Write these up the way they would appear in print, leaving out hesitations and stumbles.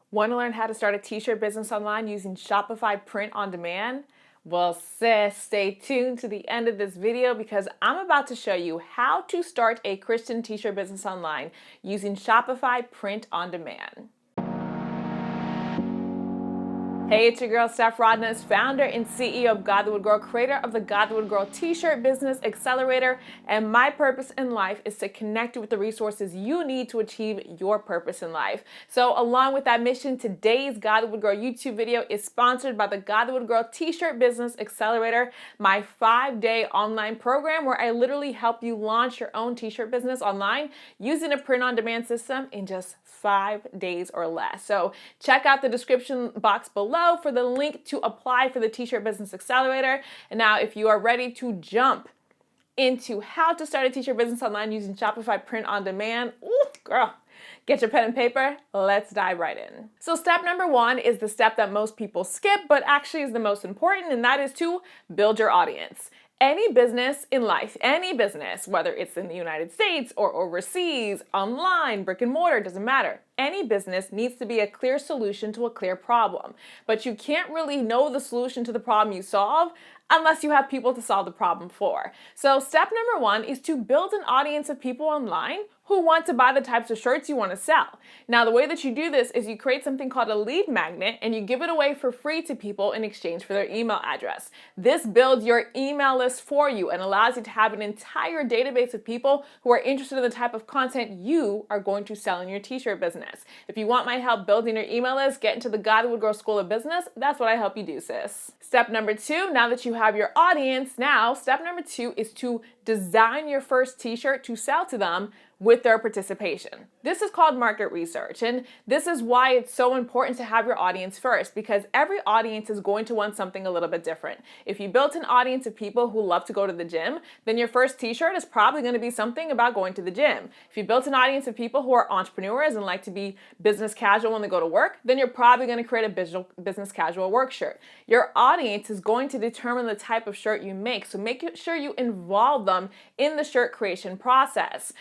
Want to learn how to start a t-shirt business online using Shopify print on demand? Well, sis, stay tuned to the end of this video because I'm about to show you how to start a Christian t-shirt business online using Shopify print on demand. Hey, it's your girl, Steph Rodness, founder and CEO of Godlywood Girl, creator of the Godlywood Girl t-shirt business, Accelerator, and my purpose in life is to connect you with the resources you need to achieve your purpose in life. So along with that mission, today's Godlywood Girl YouTube video is sponsored by the Godlywood Girl t-shirt business, Accelerator, my 5-day online program where I literally help you launch your own t-shirt business online using a print-on-demand system in just 5 days or less. So check out the description box below for the link to apply for the t-shirt business accelerator. And now if you are ready to jump into how to start a t-shirt business online using Shopify print on demand, ooh, girl, get your pen and paper. Let's dive right in. So step number 1 is the step that most people skip, but actually is the most important, and that is to build your audience. Any business in life, any business, whether it's in the United States or overseas, online, brick and mortar, doesn't matter. Any business needs to be a clear solution to a clear problem. But you can't really know the solution to the problem you solve unless you have people to solve the problem for. So step number 1 is to build an audience of people online who want to buy the types of shirts you want to sell. Now, the way that you do this is you create something called a lead magnet and you give it away for free to people in exchange for their email address. This builds your email list for you and allows you to have an entire database of people who are interested in the type of content you are going to sell in your t-shirt business. If you want my help building your email list, get into the Godlywood Girl School of Business. That's what I help you do, sis. Step number 2, now that you have your audience, step number 2 is to design your first t-shirt to sell to them with their participation. This is called market research, and this is why it's so important to have your audience first, because every audience is going to want something a little bit different. If you built an audience of people who love to go to the gym, then your first t-shirt is probably going to be something about going to the gym. If you built an audience of people who are entrepreneurs and like to be business casual when they go to work, then you're probably going to create a business casual work shirt. Your audience is going to determine the type of shirt you make, so make sure you involve them in the shirt creation process.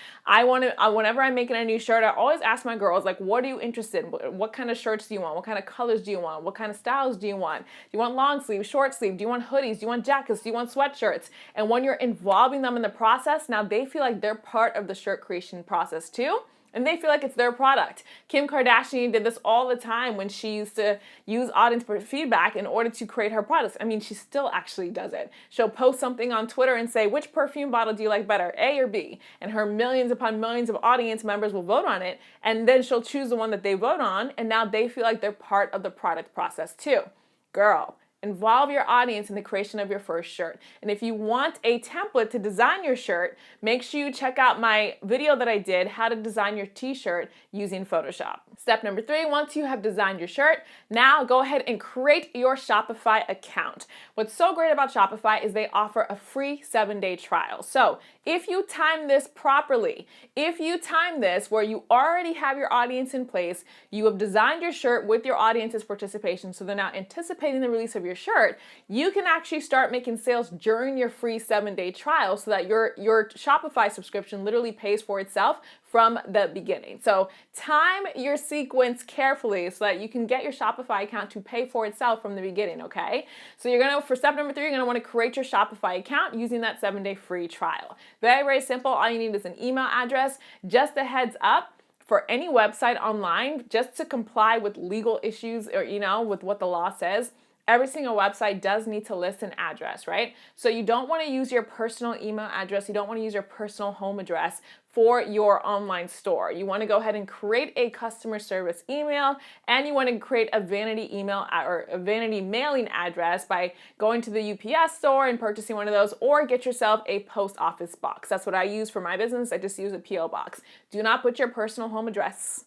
Whenever I'm making a new shirt, I always ask my girls, like, what are you interested in? What kind of shirts do you want? What kind of colors do you want? What kind of styles do you want? Do you want long sleeve, short sleeve? Do you want hoodies? Do you want jackets? Do you want sweatshirts? And when you're involving them in the process, now they feel like they're part of the shirt creation process too. And they feel like it's their product. Kim Kardashian did this all the time when she used to use audience feedback in order to create her products. I mean, she still actually does it. She'll post something on Twitter and say, which perfume bottle do you like better, A or B? And her millions upon millions of audience members will vote on it. And then she'll choose the one that they vote on. And now they feel like they're part of the product process too. Girl, involve your audience in the creation of your first shirt. And if you want a template to design your shirt, make sure you check out my video that I did, how to design your t-shirt using Photoshop. Step number 3, once you have designed your shirt, now go ahead and create your Shopify account. What's so great about Shopify is they offer a free 7-day trial. So if you time this properly, if you time this where you already have your audience in place, you have designed your shirt with your audience's participation, so they're now anticipating the release of your shirt, you can actually start making sales during your free 7-day trial so that your Shopify subscription literally pays for itself from the beginning. So time your sequence carefully so that you can get your Shopify account to pay for itself from the beginning, okay? So for step number 3, you're gonna wanna create your Shopify account using that 7-day free trial. Very, very simple. All you need is an email address. Just a heads up, for any website online, just to comply with legal issues or, with what the law says, every single website does need to list an address, right? So you don't want to use your personal email address. You don't want to use your personal home address for your online store. You want to go ahead and create a customer service email, and you want to create a vanity email or a vanity mailing address by going to the UPS store and purchasing one of those, or get yourself a post office box. That's what I use for my business. I just use a PO box. Do not put your personal home address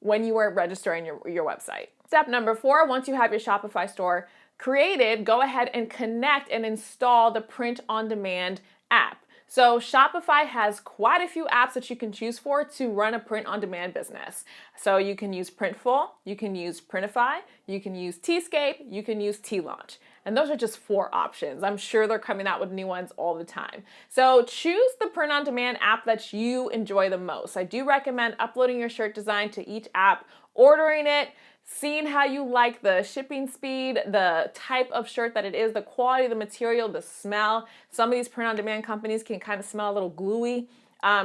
when you are registering your website. Step number 4, once you have your Shopify store created, go ahead and connect and install the print on demand app. So Shopify has quite a few apps that you can choose for to run a print on demand business. So you can use Printful, you can use Printify, you can use Tscape, you can use T-Launch. And those are just 4 options. I'm sure they're coming out with new ones all the time. So choose the print on demand app that you enjoy the most. I do recommend uploading your shirt design to each app, ordering it, seeing how you like the shipping speed, the type of shirt that it is, the quality of the material, the smell. Some of these print-on-demand companies can kind of smell a little gluey.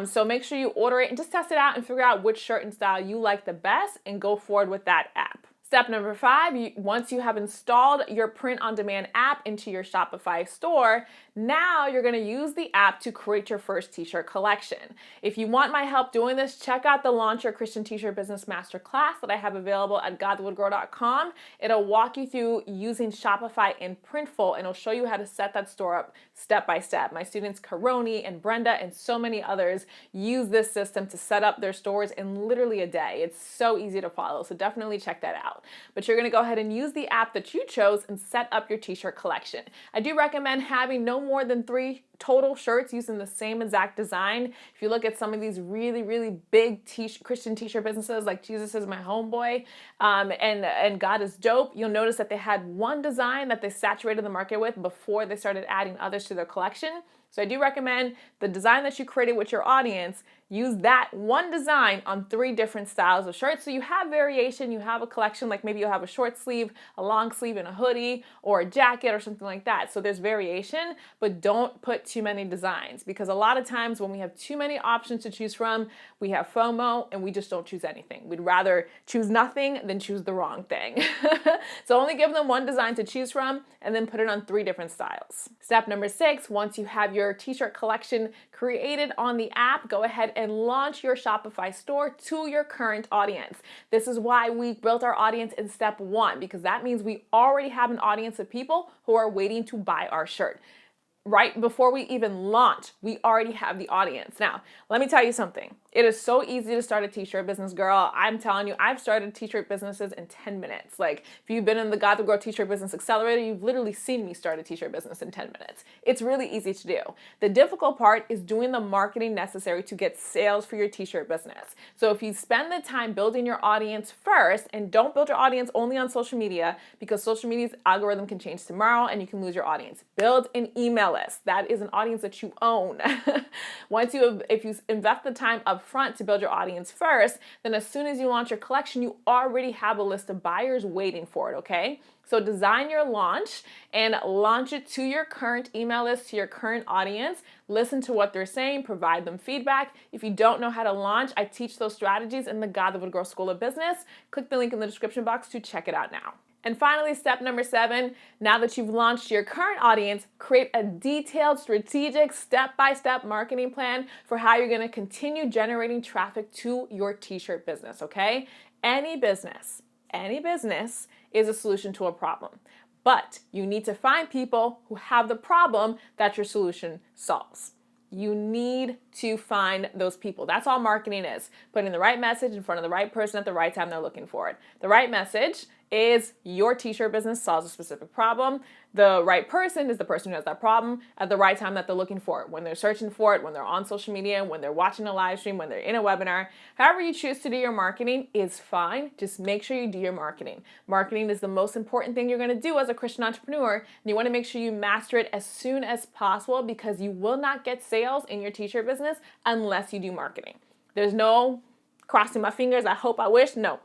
So make sure you order it and just test it out and figure out which shirt and style you like the best and go forward with that app. Step number 5, once you have installed your print-on-demand app into your Shopify store, now you're going to use the app to create your first t-shirt collection. If you want my help doing this, check out the Launch Your Christian T-Shirt Business Masterclass that I have available at godlywoodgirl.com. It'll walk you through using Shopify in Printful, and it'll show you how to set that store up step by step. My students Karoni and Brenda and so many others use this system to set up their stores in literally a day. It's so easy to follow, so definitely check that out. But you're going to go ahead and use the app that you chose and set up your t-shirt collection. I do recommend having no more than 3 total shirts using the same exact design. If you look at some of these really, really big Christian t-shirt businesses like Jesus Is My Homeboy and God Is Dope, you'll notice that they had one design that they saturated the market with before they started adding others to their collection. So I do recommend the design that you created with your audience, use that one design on 3 different styles of shirts. So you have variation, you have a collection, like maybe you'll have a short sleeve, a long sleeve, and a hoodie, or a jacket or something like that. So there's variation, but don't put too many designs, because a lot of times when we have too many options to choose from, we have FOMO and we just don't choose anything. We'd rather choose nothing than choose the wrong thing. So only give them one design to choose from and then put it on 3 different styles. Step number 6, once you have your t-shirt collection created on the app, go ahead and launch your Shopify store to your current audience. This is why we built our audience in step 1, because that means we already have an audience of people who are waiting to buy our shirt. Right before we even launch, we already have the audience. Now, let me tell you something. It is so easy to start a t-shirt business, girl. I'm telling you, I've started t-shirt businesses in 10 minutes. Like, if you've been in the Godlywood Girl T-shirt Business Accelerator, you've literally seen me start a t-shirt business in 10 minutes. It's really easy to do. The difficult part is doing the marketing necessary to get sales for your t-shirt business. So if you spend the time building your audience first, and don't build your audience only on social media, because social media's algorithm can change tomorrow and you can lose your audience. Build an email list. That is an audience that you own. If you invest the time up front to build your audience first, then as soon as you launch your collection, you already have a list of buyers waiting for it, okay? So design your launch and launch it to your current email list, to your current audience. Listen to what they're saying, provide them feedback. If you don't know how to launch, I teach those strategies in the Godlywood Girl School of Business. Click the link in the description box to check it out now. And finally, step number 7, now that you've launched your current audience, create a detailed, strategic, step-by-step marketing plan for how you're going to continue generating traffic to your t-shirt business, okay? Any business is a solution to a problem. But you need to find people who have the problem that your solution solves. You need to find those people. That's all marketing is. Putting the right message in front of the right person at the right time they're looking for it. The right message is your t-shirt business solves a specific problem. The right person is the person who has that problem at the right time that they're looking for it. When they're searching for it, when they're on social media, when they're watching a live stream, when they're in a webinar. However you choose to do your marketing is fine. Just make sure you do your marketing. Marketing is the most important thing you're going to do as a Christian entrepreneur, and you want to make sure you master it as soon as possible, because you will not get sales in your t-shirt business unless you do marketing. There's no crossing my fingers, I hope, I wish. No,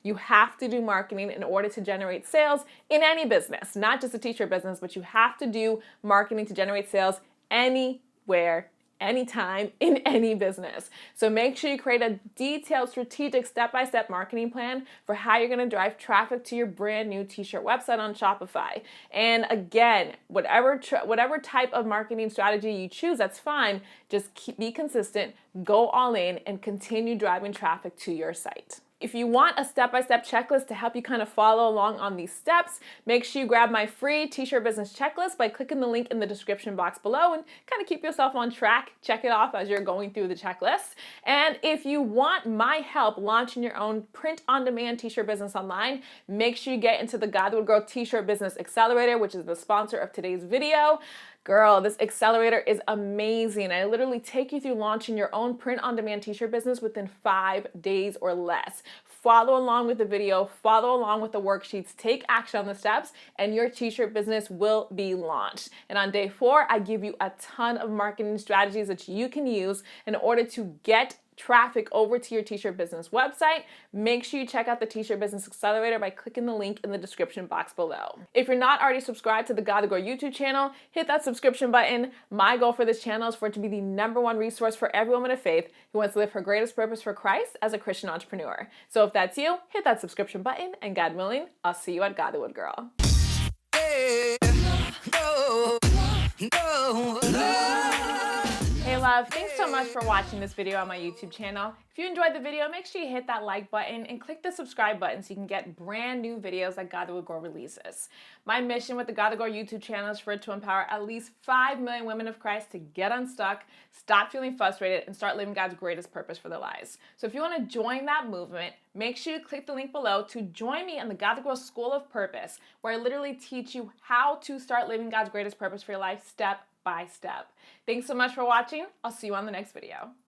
you have to do marketing in order to generate sales in any business, not just a t-shirt business, but you have to do marketing to generate sales anywhere, anytime, in any business. So make sure you create a detailed, strategic, step-by-step marketing plan for how you're going to drive traffic to your brand new t-shirt website on Shopify. And again, whatever type of marketing strategy you choose, that's fine. Just be consistent, go all in, and continue driving traffic to your site. If you want a step-by-step checklist to help you kind of follow along on these steps, make sure you grab my free t-shirt business checklist by clicking the link in the description box below and kind of keep yourself on track. Check it off as you're going through the checklist. And if you want my help launching your own print-on-demand t-shirt business online, make sure you get into the Godlywood Girl T-shirt Business Accelerator, which is the sponsor of today's video. Girl, this accelerator is amazing. I literally take you through launching your own print-on-demand t-shirt business within 5 days or less. Follow along with the video, follow along with the worksheets, take action on the steps, and your t-shirt business will be launched. And on day 4, I give you a ton of marketing strategies that you can use in order to get traffic over to your t-shirt business website, make sure you check out the T-Shirt Business Accelerator by clicking the link in the description box below. If you're not already subscribed to the Godly Girl YouTube channel, hit that subscription button. My goal for this channel is for it to be the #1 resource for every woman of faith who wants to live her greatest purpose for Christ as a Christian entrepreneur. So if that's you, hit that subscription button, and God willing, I'll see you at Godlywood, girl. Hey love, thanks so much for watching this video on my YouTube channel. If you enjoyed the video, make sure you hit that like button and click the subscribe button so you can get brand new videos that Godlywood Girl releases. My mission with the Godlywood Girl YouTube channel is for it to empower at least 5 million women of Christ to get unstuck, stop feeling frustrated, and start living God's greatest purpose for their lives. So if you want to join that movement, make sure you click the link below to join me in the Godly Girl School of Purpose, where I literally teach you how to start living God's greatest purpose for your life step by step. Thanks so much for watching. I'll see you on the next video.